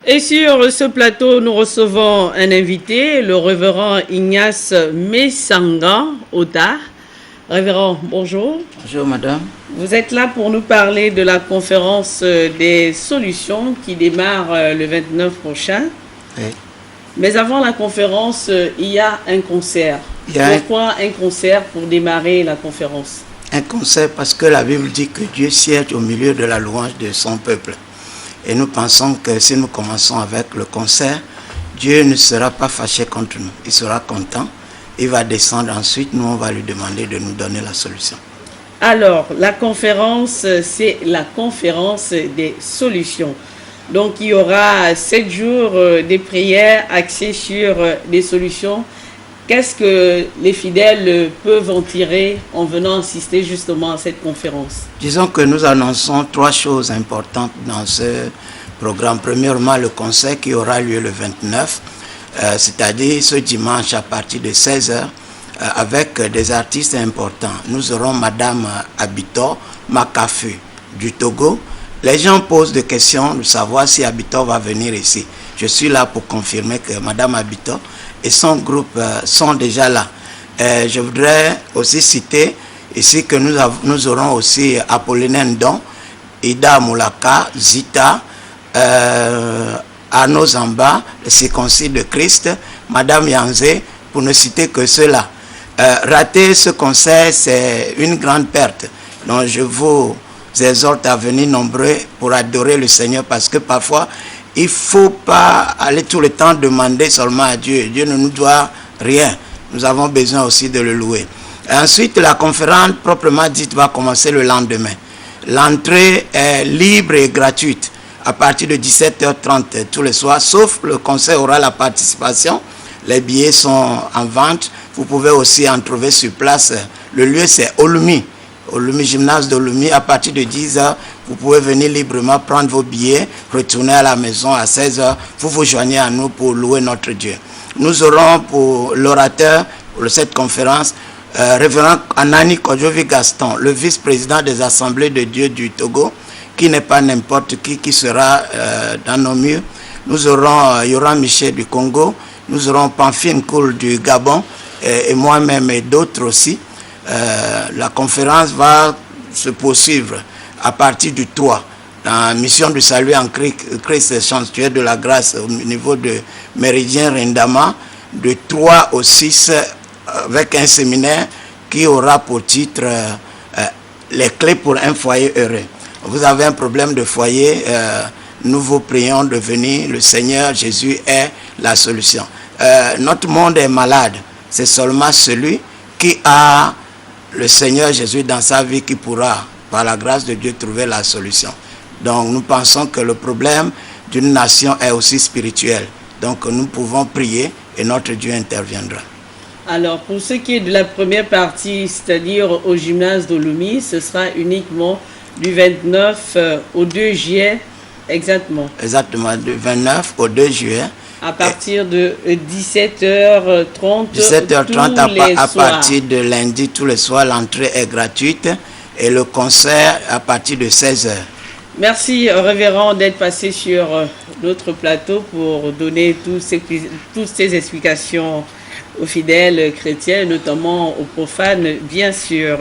Et sur ce plateau, nous recevons un invité, le révérend Ignace Messanga Ota. Révérend, bonjour. Bonjour madame. Vous êtes là pour nous parler de la conférence des solutions qui démarre le 29 prochain. Oui. Mais avant la conférence, il y a un concert. Pourquoi un concert pour démarrer la conférence? Un concert parce que la Bible dit que Dieu siège au milieu de la louange de son peuple. Et nous pensons que si nous commençons avec le concert, Dieu ne sera pas fâché contre nous. Il sera content. Il va descendre ensuite. Nous, on va lui demander de nous donner la solution. Alors, la conférence, c'est la conférence des solutions. Donc, il y aura 7 jours de prières axées sur des solutions. Qu'est-ce que les fidèles peuvent en tirer en venant assister justement à cette conférence? Disons que nous annonçons 3 choses importantes dans ce programme. Premièrement, le concert qui aura lieu le 29, c'est-à-dire ce dimanche à partir de 16h, avec des artistes importants. Nous aurons Madame Abitor Makafu du Togo. Les gens posent des questions de savoir si Abitor va venir ici. Je suis là pour confirmer que Madame Abitor et son groupe sont déjà là. Je voudrais aussi citer ici que nous aurons aussi Apollinaire Ndon, Ida Moulaka, Zita, Arnaud Zamba, le circoncis de Christ, Madame Yanzé, pour ne citer que ceux-là. Rater ce concert, c'est une grande perte. Donc je vous exhorte à venir nombreux pour adorer le Seigneur, parce que parfois, il ne faut pas aller tout le temps demander seulement à Dieu. Dieu ne nous doit rien. Nous avons besoin aussi de le louer. Et ensuite, la conférence proprement dite va commencer le lendemain. L'entrée est libre et gratuite à partir de 17h30 tous les soirs, sauf le concert aura la participation. Les billets sont en vente. Vous pouvez aussi en trouver sur place. Le lieu, c'est Olumi. Olumi, gymnase d'Olumi, à partir de 10h, vous pouvez venir librement prendre vos billets, retourner à la maison à 16h, vous vous joignez à nous pour louer notre Dieu. Nous aurons pour l'orateur, pour cette conférence, révérend Anani Kodjovi Gaston, le vice-président des Assemblées de Dieu du Togo, qui n'est pas n'importe qui sera dans nos murs. Nous aurons Yoram Michel du Congo, nous aurons Pamphine Koul du Gabon, et moi-même et d'autres aussi. La conférence va se poursuivre à partir du 3 dans la mission du salut en Christ sanctuaire de la grâce au niveau de Méridien Rendama, de 3 au 6 avec un séminaire qui aura pour titre les clés pour un foyer heureux. Vous avez un problème de foyer, nous vous prions de venir, le Seigneur Jésus est la solution. Notre monde est malade, c'est seulement celui qui a le Seigneur Jésus dans sa vie qui pourra, par la grâce de Dieu, trouver la solution. Donc nous pensons que le problème d'une nation est aussi spirituel. Donc nous pouvons prier et notre Dieu interviendra. Alors pour ce qui est de la première partie, c'est-à-dire au gymnase d'Olumi, ce sera uniquement du 29 au 2 juillet, exactement. Exactement, du 29 au 2 juillet. À partir de 17h30. 17h30 à partir de lundi, tous les soirs, l'entrée est gratuite et le concert à partir de 16h. Merci, révérend, d'être passé sur notre plateau pour donner toutes ces explications aux fidèles chrétiens, notamment aux profanes, bien sûr.